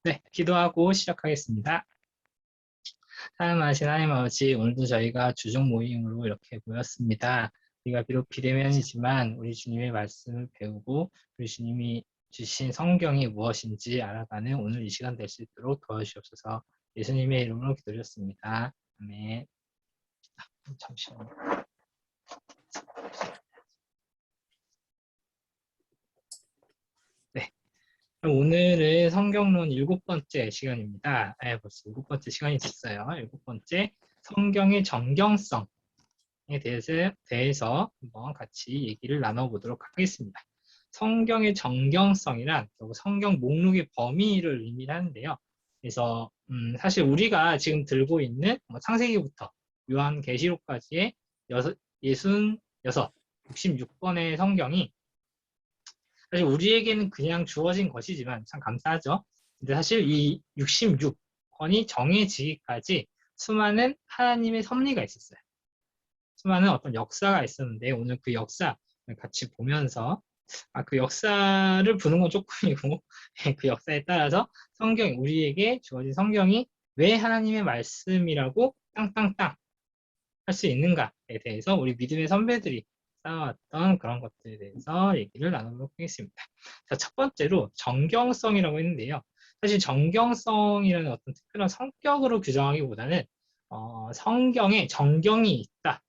네, 기도하고 시작하겠습니다. 사랑하신 하나님 아버지, 오늘도 저희가 주중 모임으로 이렇게 모였습니다. 우리가 비록 비대면이지만 우리 주님의 말씀을 배우고 우리 주님이 주신 성경이 무엇인지 알아가는 오늘 이 시간 될 수 있도록 도와주시옵소서. 예수님의 이름으로 기도드렸습니다. 아멘. 잠시만요. 네. 오늘은 성경론 7번째 시간입니다. 벌써 7번째 시간이 됐어요. 7번째 성경의 정경성에 대해서 한번 같이 얘기를 나눠보도록 하겠습니다. 성경의 정경성이란 결국 성경 목록의 범위를 의미하는데요. 그래서 사실 우리가 지금 들고 있는 창세기부터 요한계시록까지의 66, 66번의 성경이 사실 우리에게는 그냥 주어진 것이지만 참 감사하죠. 근데 사실 이 66권이 정해지기까지 수많은 하나님의 섭리가 있었어요. 수많은 어떤 역사가 있었는데 오늘 그 역사를 같이 보면서 그 역사를 보는 건 조금이고 그 역사에 따라서 성경이 우리에게 주어진 성경이 왜 하나님의 말씀이라고 땅땅땅 할 수 있는가에 대해서 우리 믿음의 선배들이 쌓아왔던 그런 것들에 대해서 얘기를 나누도록 하겠습니다. 자, 첫 번째로 정경성이라고 했는데요. 사실 정경성이라는 어떤 특별한 성격으로 규정하기보다는 성경에 정경이 있다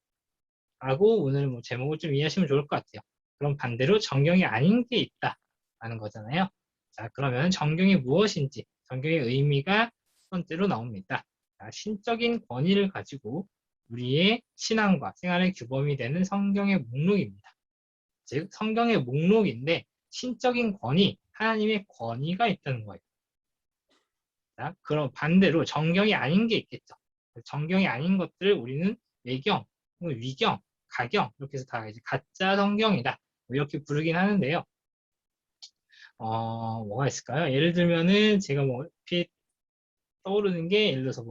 라고 오늘 제목을 좀 이해하시면 좋을 것 같아요. 그럼 반대로 정경이 아닌 게 있다라는 거잖아요. 자, 그러면 정경이 무엇인지 정경의 의미가 첫 번째로 나옵니다. 자, 신적인 권위를 가지고 우리의 신앙과 생활의 규범이 되는 성경의 목록입니다. 즉 성경의 목록인데 신적인 권위, 하나님의 권위가 있다는 거예요. 자, 그럼 반대로 정경이 아닌 게 있겠죠. 정경이 아닌 것들을 우리는 외경, 위경, 가경 이렇게 해서 다 이제 가짜 성경이다 이렇게 부르긴 하는데요. 뭐가 있을까요? 예를 들면은 제가 이렇게 떠오르는 게 예를 들어서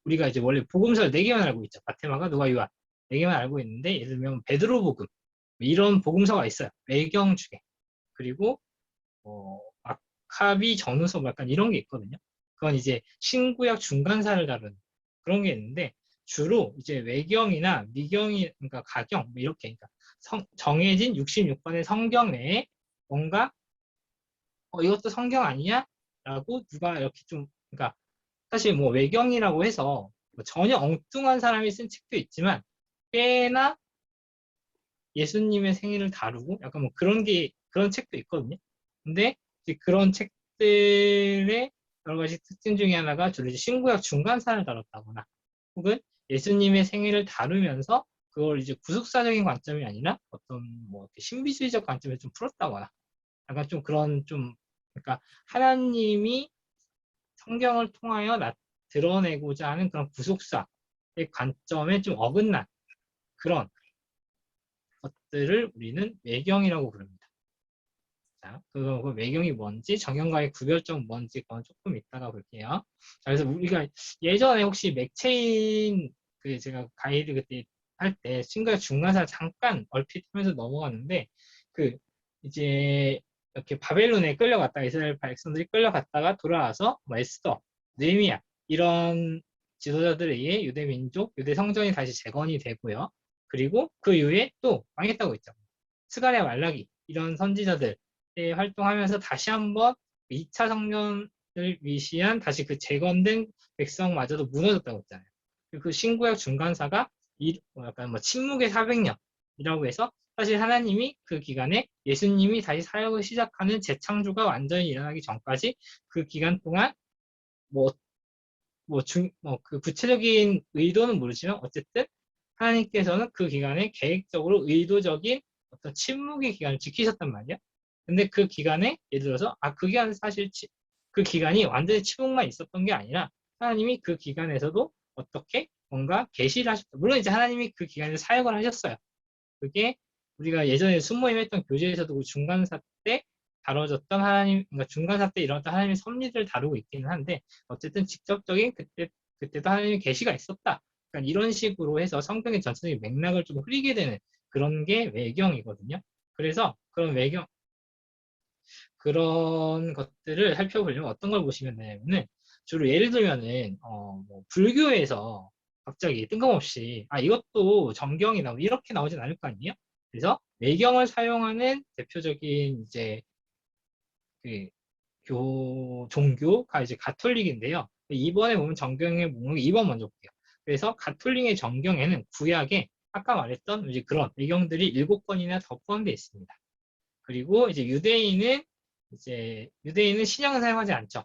우리가 이제 원래 복음서를 4개만 알고 있죠. 마태마가 누가 요한 4개만 알고 있는데 예를 들면 베드로 복음 이런 복음서가 있어요. 외경 중에. 그리고 마카비 전후서 약간 이런 게 있거든요. 그건 이제 신구약 중간사를 다루는 그런 게 있는데 주로 이제 외경이나 미경이 그러니까 가경 이렇게 그러니까 정해진 66권의 성경 내에 뭔가 이것도 성경 아니냐? 라고 누가 이렇게 좀 그러니까 사실 외경이라고 해서 전혀 엉뚱한 사람이 쓴 책도 있지만 꽤나 예수님의 생일을 다루고 약간 그런 책도 있거든요. 근데 그런 책들의 여러 가지 특징 중에 하나가 주로 신구약 중간사를 다뤘다거나 혹은 예수님의 생일을 다루면서 그걸 이제 구속사적인 관점이 아니라 어떤 신비주의적 관점에서 좀 풀었다거나 약간 좀 그런 그러니까 하나님이 성경을 통하여 드러내고자 하는 그런 구속사의 관점에 좀 어긋난 그런 것들을 우리는 외경이라고 부릅니다. 자, 그 외경이 뭔지, 정경과의 구별점 뭔지 그건 조금 이따가 볼게요. 자, 그래서 우리가 예전에 혹시 맥체인 제가 가이드 그때 할 때 신구약 중간사 잠깐 얼핏 하면서 넘어갔는데 이제 이렇게 바벨론에 끌려갔다가 이스라엘 백성들이 끌려갔다가 돌아와서 에스더, 느헤미야 이런 지도자들에 의해 유대 민족, 유대 성전이 다시 재건이 되고요. 그리고 그 이후에 또 망했다고 했죠. 스가랴, 말라기 이런 선지자들 활동하면서 다시 한번 2차 성전을 위시한 다시 그 재건된 백성마저도 무너졌다고 했잖아요. 그 신구약 중간사가 약간 침묵의 400년이라고 해서 사실 하나님이 그 기간에 예수님이 다시 사역을 시작하는 재창조가 완전히 일어나기 전까지 그 기간 동안 그 구체적인 의도는 모르지만 어쨌든 하나님께서는 그 기간에 계획적으로 의도적인 어떤 침묵의 기간을 지키셨단 말이야. 근데 그 기간에 예를 들어서 그 기간은 사실 그 기간이 완전히 침묵만 있었던 게 아니라 하나님이 그 기간에서도 어떻게 뭔가 계시를 하셨다. 물론 이제 하나님이 그 기간에 사역을 하셨어요. 그게 우리가 예전에 순모임했던 교재에서도 그 중간사 때 다뤄졌던 그러니까 중간사 때 일어났던 하나님의 섭리를 다루고 있기는 한데 어쨌든 직접적인 그때도 하나님의 계시가 있었다. 그러니까 이런 식으로 해서 성경의 전체적인 맥락을 좀 흐리게 되는 그런 게 외경이거든요. 그래서 그런 그런 것들을 살펴보려면 어떤 걸 보시면 되냐면은 주로 예를 들면은 뭐 불교에서 갑자기 뜬금없이 이것도 정경이다 뭐 이렇게 나오진 않을 거 아니에요? 그래서 외경을 사용하는 대표적인 이제 그 종교가 이제 가톨릭인데요. 이번에 보면 정경의 목록이 2번 먼저 볼게요. 그래서 가톨릭의 정경에는 구약에 아까 말했던 이제 그런 외경들이 7번이나 더 포함되어 있습니다. 그리고 이제 유대인은 신약을 사용하지 않죠.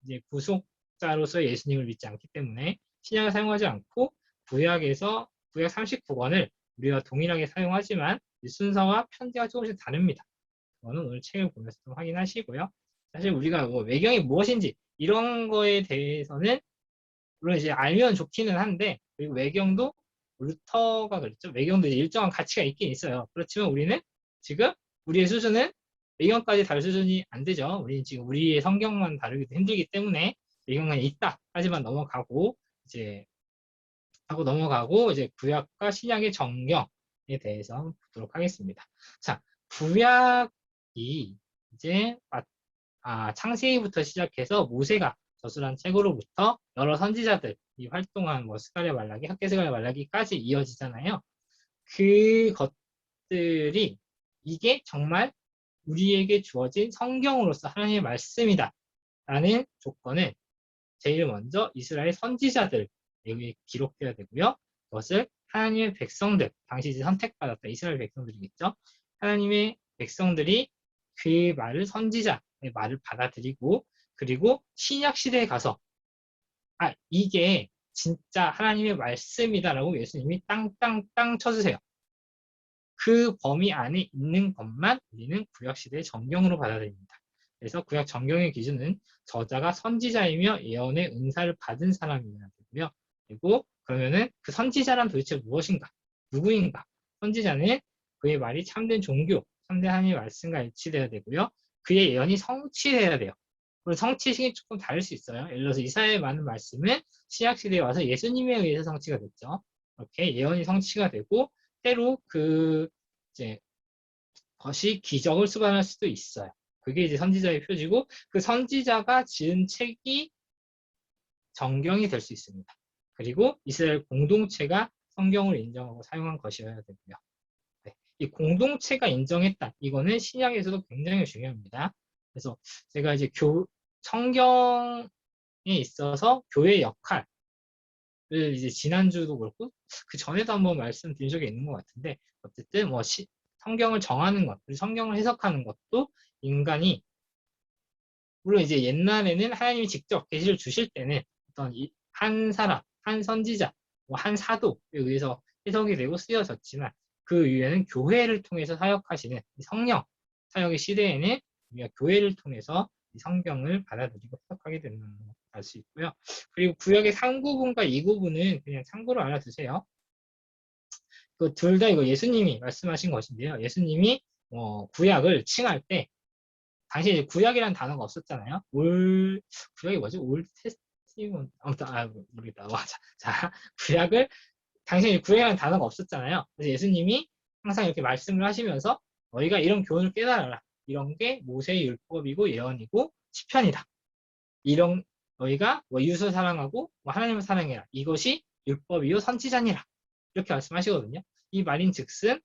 이제 구속자로서 예수님을 믿지 않기 때문에 신약을 사용하지 않고 구약 39권을 우리가 동일하게 사용하지만 순서와 편지가 조금씩 다릅니다. 그거는 오늘 책을 보면서 좀 확인하시고요. 사실 우리가 뭐 외경이 무엇인지 이런 거에 대해서는 물론 이제 알면 좋기는 한데 그리고 외경도 루터가 그랬죠. 외경도 일정한 가치가 있긴 있어요. 그렇지만 우리는 지금 우리의 수준은 외경까지 다룰 수준이 안 되죠. 우리는 지금 우리의 성경만 다루기도 힘들기 때문에 외경만 있다 하지만 넘어가고 이제 구약과 신약의 정경에 대해서 보도록 하겠습니다. 자, 구약이 이제 창세기부터 시작해서 모세가 저술한 책으로부터 여러 선지자들이 활동한 뭐 스가랴 말라기, 학개 스가랴 말라기까지 이어지잖아요. 그것들이 이게 정말 우리에게 주어진 성경으로서 하나님의 말씀이다 라는 조건은 제일 먼저 이스라엘 선지자들에 의해 기록되어야 되고요. 그것을 하나님의 백성들, 당시 이제 선택받았다 이스라엘 백성들이겠죠. 하나님의 백성들이 그 말을 선지자의 말을 받아들이고 그리고 신약 시대에 가서 이게 진짜 하나님의 말씀이다라고 예수님이 땅땅땅 쳐주세요. 그 범위 안에 있는 것만 우리는 구약 시대의 정경으로 받아들입니다. 그래서 구약 정경의 기준은 저자가 선지자이며 예언의 은사를 받은 사람이어야 되고요. 그리고 그러면은 그 선지자란 도대체 무엇인가? 누구인가? 선지자는 그의 말이 참된 종교, 참된 하나님의 말씀과 일치되어야 되고요. 그의 예언이 성취되어야 돼요. 그리고 성취식이 조금 다를 수 있어요. 예를 들어서 이사야의 많은 말씀은 신약 시대에 와서 예수님에 의해서 성취가 됐죠. 이렇게 예언이 성취가 되고 때로 이제 것이 기적을 수반할 수도 있어요. 그게 이제 선지자의 표지고 그 선지자가 지은 책이 정경이 될 수 있습니다. 그리고 이스라엘 공동체가 성경을 인정하고 사용한 것이어야 되고요. 네. 이 공동체가 인정했다. 이거는 신약에서도 굉장히 중요합니다. 그래서 제가 이제 성경에 있어서 교회의 역할을 이제 지난주도 그렇고 그 전에도 한번 말씀드린 적이 있는 것 같은데 어쨌든 뭐 성경을 정하는 것, 그리고 성경을 해석하는 것도 인간이 물론 이제 옛날에는 하나님이 직접 계시를 주실 때는 어떤 한 사람, 한 선지자, 한 사도에 의해서 해석이 되고 쓰여졌지만 그 이후에는 교회를 통해서 사역하시는 성령 사역의 시대에는 우리가 교회를 통해서 성경을 받아들이고 해석하게 되는 걸 알 수 있고요. 그리고 구역의 3구분과 2구분은 그냥 참고로 알아두세요. 그 둘 다 이거 예수님이 말씀하신 것인데요. 예수님이 구약을 칭할 때 당시 이제 구약이라는 단어가 없었잖아요. 구약이 뭐지? 올 테스티먼 아무튼 모르겠다. 자, 당시 구약이라는 단어가 없었잖아요. 그래서 예수님이 항상 이렇게 말씀을 하시면서 너희가 이런 교훈을 깨달아라. 이런 게 모세의 율법이고 예언이고 시편이다. 이런 너희가 이웃을 사랑하고 하나님을 사랑해라. 이것이 율법이요 선지자니라. 이렇게 말씀하시거든요. 이 말인즉슨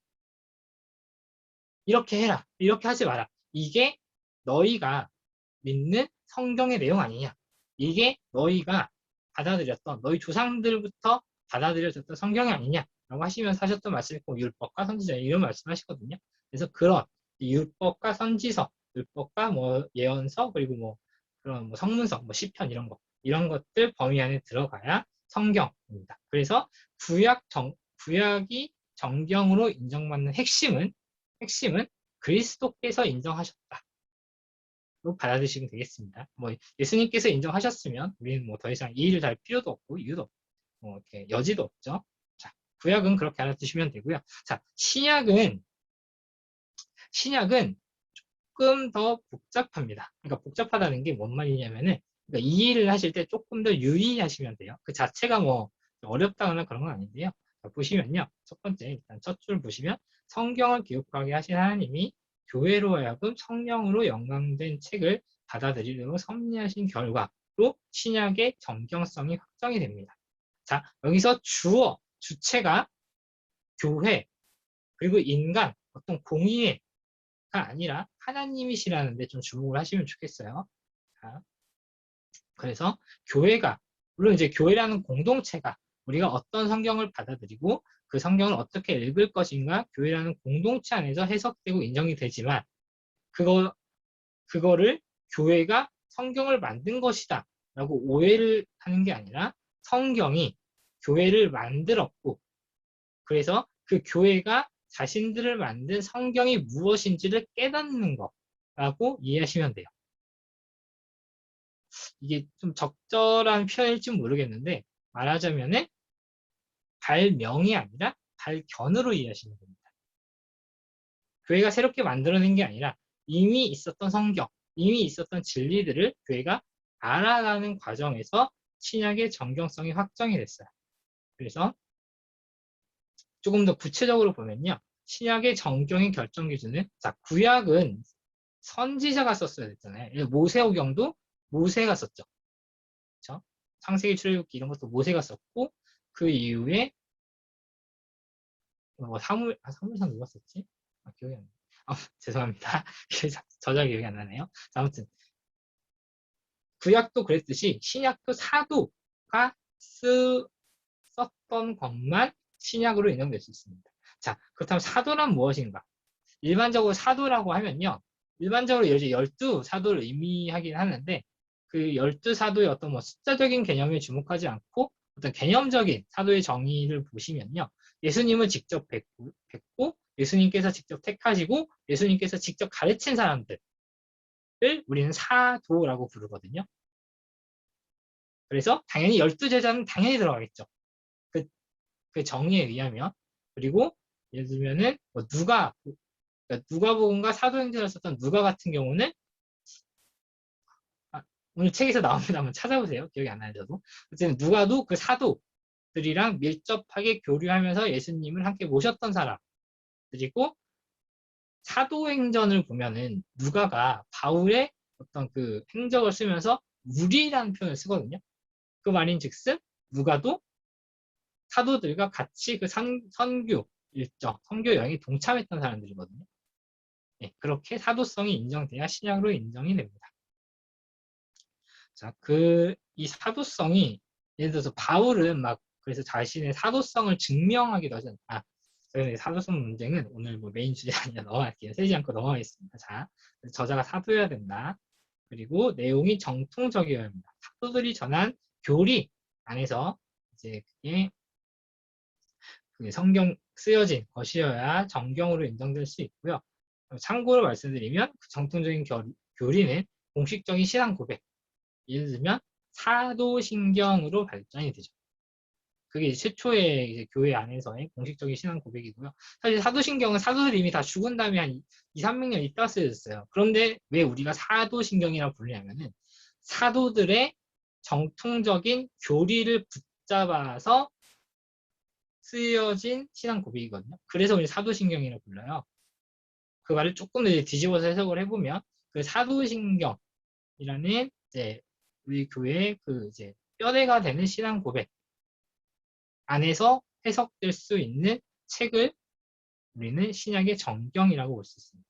이렇게 해라. 이렇게 하지 마라. 이게 너희가 믿는 성경의 내용 아니냐. 이게 너희가 받아들였던 너희 조상들부터 받아들여졌던 성경이 아니냐라고 하시면서 하셨던 말씀이 율법과 선지자 이런 말씀하시거든요. 그래서 그런 율법과 선지서, 율법과 예언서 그리고 그런 성문서, 시편 이런 것들 범위 안에 들어가야 성경입니다. 그래서 구약이 정경으로 인정받는 핵심은 그리스도께서 인정하셨다. 로 받아들이시면 되겠습니다. 예수님께서 인정하셨으면 우리는 더 이상 이 일을 할 필요도 없고 이유도 없고 이렇게 여지도 없죠. 자, 구약은 그렇게 알아두시면 되고요. 자, 신약은 조금 더 복잡합니다. 그러니까 복잡하다는 게 뭔 말이냐면은 그러니까 이 일을 하실 때 조금 더 유의하시면 돼요. 그 자체가 어렵다거나 그런 건 아닌데요. 자, 보시면요. 첫 번째 일단 첫 줄 보시면 성경을 기록하게 하신 하나님이 교회로 하여금 성령으로 영감된 책을 받아들이려고 섭리하신 결과로 신약의 정경성이 확정이 됩니다. 자, 여기서 주어, 주체가 교회, 그리고 인간, 어떤 공의가 아니라 하나님이시라는 데 좀 주목을 하시면 좋겠어요. 자, 그래서 교회가, 물론 이제 교회라는 공동체가 우리가 어떤 성경을 받아들이고 그 성경을 어떻게 읽을 것인가 교회라는 공동체 안에서 해석되고 인정이 되지만 그거를 교회가 성경을 만든 것이다 라고 오해를 하는 게 아니라 성경이 교회를 만들었고 그래서 그 교회가 자신들을 만든 성경이 무엇인지를 깨닫는 거라고 이해하시면 돼요. 이게 좀 적절한 표현일지 모르겠는데 말하자면은 발명이 아니라 발견으로 이해하시면 됩니다. 교회가 새롭게 만들어낸 게 아니라 이미 있었던 성경, 이미 있었던 진리들을 교회가 알아가는 과정에서 신약의 정경성이 확정이 됐어요. 그래서 조금 더 구체적으로 보면요. 신약의 정경의 결정 기준은 자, 구약은 선지자가 썼어야 됐잖아요. 모세오경도 모세가 썼죠. 그렇죠? 창세기, 출애굽기 이런 것도 모세가 썼고 그 이후에 사무엘상 누가 썼지? 기억이 안 나요. 죄송합니다. 저자 기억이 안 나네요. 아무튼 구약도 그랬듯이 신약도 사도가 썼던 것만 신약으로 인정될 수 있습니다. 자, 그렇다면 사도란 무엇인가? 일반적으로 사도라고 하면요. 일반적으로 이제 12사도를 의미하긴 하는데 그 12사도의 어떤 뭐 숫자적인 개념에 주목하지 않고 어떤 개념적인 사도의 정의를 보시면요. 예수님을 직접 뵙고 예수님께서 직접 택하시고 예수님께서 직접 가르친 사람들을 우리는 사도라고 부르거든요. 그래서 당연히 12제자는 당연히 들어가겠죠. 그 정의에 의하면. 그리고 예를 들면은 뭐 누가복음과 사도행전을 썼던 누가 같은 경우는 오늘 책에서 나옵니다. 한번 찾아보세요. 기억이 안 나요, 저도. 어쨌든 누가도 그 사도들이랑 밀접하게 교류하면서 예수님을 함께 모셨던 사람들이고 사도행전을 보면은 누가가 바울의 어떤 그 행적을 쓰면서 우리라는 표현을 쓰거든요. 그 말인즉슨 누가도 사도들과 같이 그 선교 일정, 선교 여행에 동참했던 사람들이거든요. 네, 그렇게 사도성이 인정돼야 신약으로 인정이 됩니다. 자, 이 사도성이 예를 들어서 바울은 막 그래서 자신의 사도성을 증명하기도 하잖아요. 사도성 논쟁은 오늘 뭐 메인 주제 아니라 넘어갈게요. 세지 않고 넘어가겠습니다. 자, 저자가 사도여야 된다. 그리고 내용이 정통적이어야 합니다. 사도들이 전한 교리 안에서 이제 그게 성경 쓰여진 것이어야 정경으로 인정될 수 있고요. 참고로 말씀드리면 그 정통적인 교리는 공식적인 신앙 고백, 예를 들면 사도신경으로 발전이 되죠. 그게 최초의 이제 교회 안에서의 공식적인 신앙 고백이고요. 사실 사도신경은 사도들이 이미 다 죽은 다음에 한 200~300년 있다 쓰여졌어요. 그런데 왜 우리가 사도신경이라고 부르냐면은 사도들의 정통적인 교리를 붙잡아서 쓰여진 신앙 고백이거든요. 그래서 우리 사도신경이라고 불러요. 그 말을 조금 더 뒤집어서 해석을 해보면 그 사도신경이라는 이제 우리 교회의 그 이제 뼈대가 되는 신앙 고백 안에서 해석될 수 있는 책을 우리는 신약의 정경이라고 볼 수 있습니다.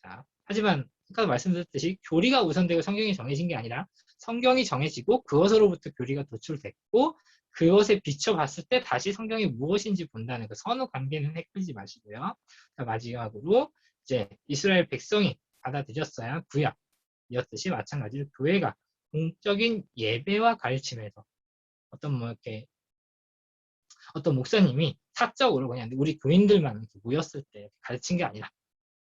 자, 하지만 아까 말씀드렸듯이 교리가 우선되고 성경이 정해진 게 아니라 성경이 정해지고 그것으로부터 교리가 도출됐고 그것에 비춰봤을 때 다시 성경이 무엇인지 본다는 그 선후 관계는 헷갈리지 마시고요. 자, 마지막으로 이제 이스라엘 백성이 받아들였어야 구약이었듯이 마찬가지로 교회가 공적인 예배와 가르침에서 어떤 목사님이 사적으로 그냥 우리 교인들만 이렇게 모였을 때 가르친 게 아니라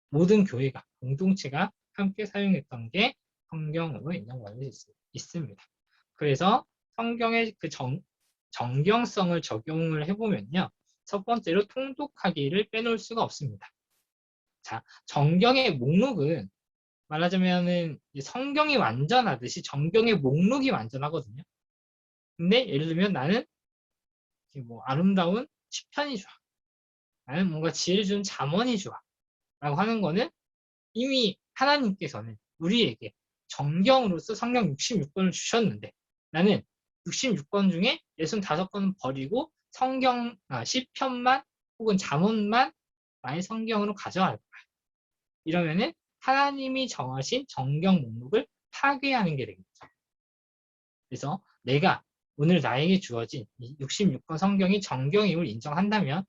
모든 교회가 공동체가 함께 사용했던 게 성경으로 인정받을 수 있습니다. 그래서 성경의 그 정경성을 적용을 해보면요. 첫 번째로 통독하기를 빼놓을 수가 없습니다. 자, 정경의 목록은 말하자면은 성경이 완전하듯이 정경의 목록이 완전하거든요. 근데 예를 들면 나는 뭐 아름다운 시편이 좋아. 나는 뭔가 지혜를 주는 잠언이 좋아. 라고 하는 거는 이미 하나님께서는 우리에게 정경으로서 성경 66권을 주셨는데 나는 66권 중에 65권은 버리고 시편만 혹은 잠언만 나의 성경으로 가져갈 거야. 이러면은 하나님이 정하신 정경 목록을 파괴하는 게 되겠죠. 그래서 내가 오늘 나에게 주어진 66권 성경이 정경임을 인정한다면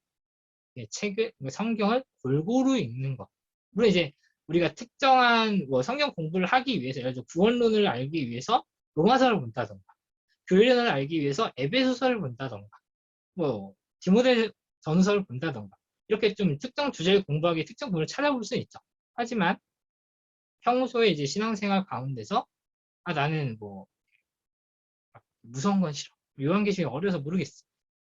성경을 골고루 읽는 것. 물론 이제 우리가 특정한 성경 공부를 하기 위해서, 예를 들어 구원론을 알기 위해서 로마서를 본다던가, 교회론을 알기 위해서 에베소서를 본다던가, 디모데 전서를 본다던가, 이렇게 좀 특정 주제를 공부하기 특정 부분을 찾아볼 수는 있죠. 하지만 평소에 이제 신앙생활 가운데서 나는 무서운 건 싫어. 요한계시록이 어려서 모르겠어.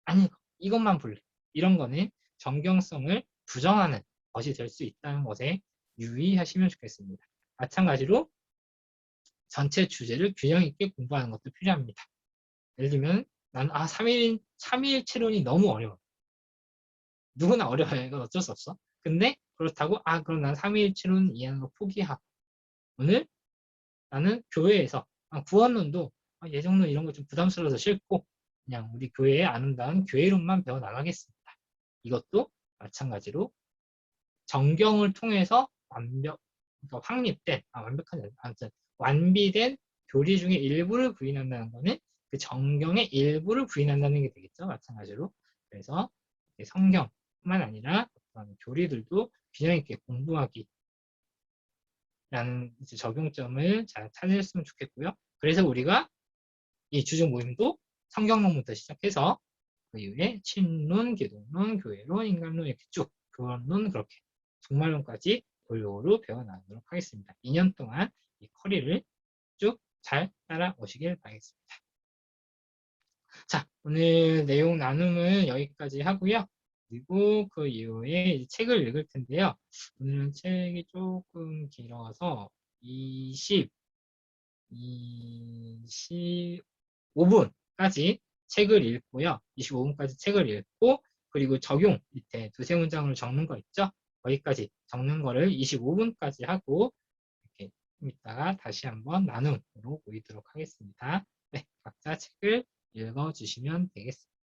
아니, 이것만 볼래. 이런 거는 정경성을 부정하는 것이 될 수 있다는 것에 유의하시면 좋겠습니다. 마찬가지로 전체 주제를 균형 있게 공부하는 것도 필요합니다. 예를 들면 나는 3일체론이 너무 어려워. 누구나 어려워요. 이건 어쩔 수 없어. 근데 그렇다고 그럼 난 3일체론 이해하는 거 포기하고 오늘 나는 교회에서 구원론도 예정론 이런 거 좀 부담스러워서 싫고 그냥 우리 교회에 아름다운 교회론만 배워 나가겠습니다. 이것도 마찬가지로 정경을 통해서 완비된 교리 중에 일부를 부인한다는 것은 그 정경의 일부를 부인한다는 게 되겠죠. 마찬가지로. 그래서 성경뿐만 아니라 어떤 교리들도 균형 있게 공부하기 라는 적용점을 잘 찾으셨으면 좋겠고요. 그래서 우리가 이 주중 모임도 성경론부터 시작해서 그 이후에 신론, 기독론, 교회론, 인간론 이렇게 쭉 교원론 그렇게 종말론까지 골고루 배워나가도록 하겠습니다. 2년 동안 이 커리를 쭉 잘 따라오시길 바라겠습니다. 자, 오늘 내용 나눔은 여기까지 하고요. 그리고 그 이후에 책을 읽을 텐데요. 오늘은 책이 조금 길어서 25분까지 책을 읽고요. 25분까지 책을 읽고 그리고 적용 밑에 두세 문장으로 적는 거 있죠? 거기까지 적는 거를 25분까지 하고 이렇게 좀 이따가 다시 한번 나눔으로 보이도록 하겠습니다. 네, 각자 책을 읽어주시면 되겠습니다.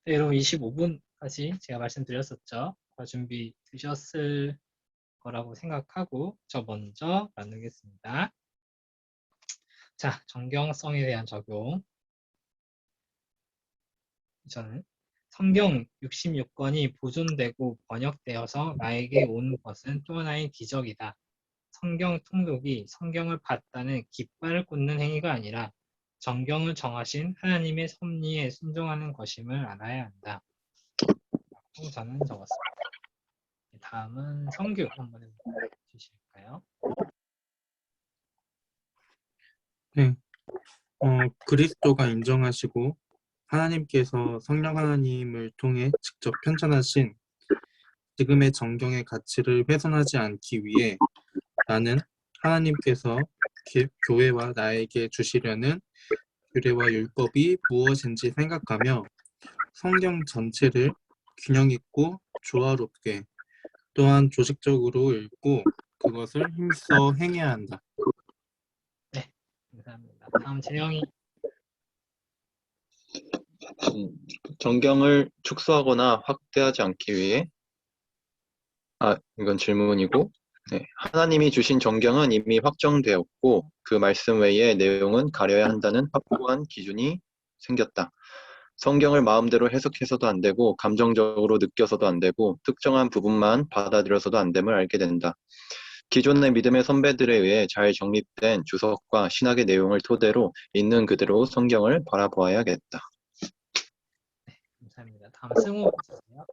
네, 여러분 25분까지 제가 말씀드렸었죠. 준비 되셨을 거라고 생각하고 저 먼저 나누겠습니다. 자, 정경성에 대한 적용. 저는 성경 66권이 보존되고 번역되어서 나에게 온 것은 또 하나의 기적이다. 성경 통독이 성경을 봤다는 깃발을 꽂는 행위가 아니라 정경을 정하신 하나님의 섭리에 순종하는 것임을 알아야 한다. 라고 저는 적었습니다. 다음은 성규 한번 해주실까요? 네. 그리스도가 인정하시고 하나님께서 성령 하나님을 통해 직접 편찬하신 지금의 정경의 가치를 훼손하지 않기 위해 나는 하나님께서 교회와 나에게 주시려는 규례와 율법이 무엇인지 생각하며 성경 전체를 균형 있고 조화롭게 또한 조직적으로 읽고 그것을 힘써 행해야 한다. 네, 감사합니다. 다음 재영이. 정경을 축소하거나 확대하지 않기 위해 이건 질문이고 네, 하나님이 주신 정경은 이미 확정되었고 그 말씀 외의 내용은 가려야 한다는 확고한 기준이 생겼다. 성경을 마음대로 해석해서도 안 되고 감정적으로 느껴서도 안 되고 특정한 부분만 받아들여서도 안 됨을 알게 된다. 기존의 믿음의 선배들에 의해 잘 정립된 주석과 신학의 내용을 토대로 있는 그대로 성경을 바라보아야겠다. 네, 감사합니다. 다음 승우 주세요.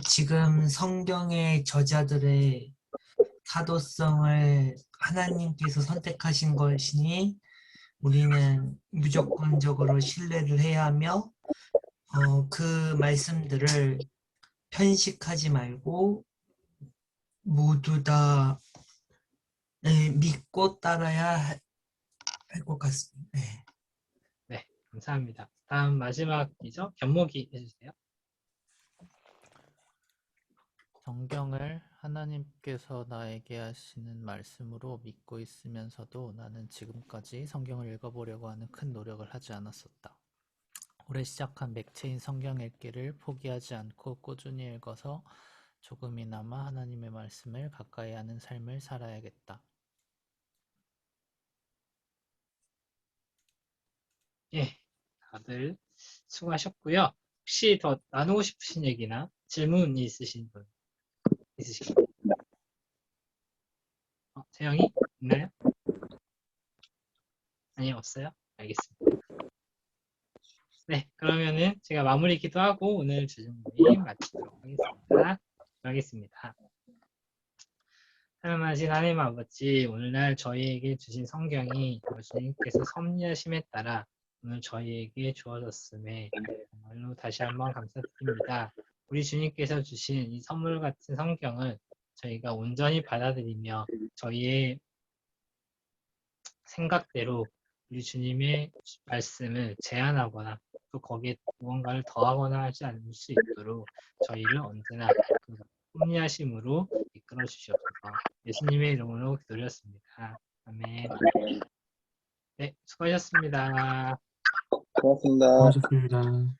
지금 성경의 저자들의 사도성을 하나님께서 선택하신 것이니 우리는 무조건적으로 신뢰를 해야 하며 그 말씀들을 편식하지 말고 모두 다 믿고 따라야 할 것 같습니다. 네. 네, 감사합니다. 다음 마지막이죠. 견목이 해주세요. 성경을 하나님께서 나에게 하시는 말씀으로 믿고 있으면서도 나는 지금까지 성경을 읽어보려고 하는 큰 노력을 하지 않았었다. 올해 시작한 맥체인 성경 읽기를 포기하지 않고 꾸준히 읽어서 조금이나마 하나님의 말씀을 가까이 하는 삶을 살아야겠다. 예, 다들 수고하셨고요. 혹시 더 나누고 싶으신 얘기나 질문이 있으신 분 있으실까요? 재영이 있나요? 아니, 없어요? 알겠습니다. 네, 그러면은 제가 마무리 기도하고 오늘 주중 모임 마치도록 하겠습니다. 기도하겠습니다. 사랑하신 하나님 아버지, 오늘날 저희에게 주신 성경이 주님께서 섭리하심에 따라 오늘 저희에게 주어졌음에 정말로 다시 한번 감사드립니다. 우리 주님께서 주신 이 선물 같은 성경을 저희가 온전히 받아들이며 저희의 생각대로 우리 주님의 말씀을 제한하거나 또 거기에 무언가를 더하거나 하지 않을 수 있도록 저희를 언제나 그 섭리하심으로 이끌어 주시옵소서. 예수님의 이름으로 기도드렸습니다. 아멘. 네, 수고하셨습니다. 고맙습니다. 수고하셨습니다.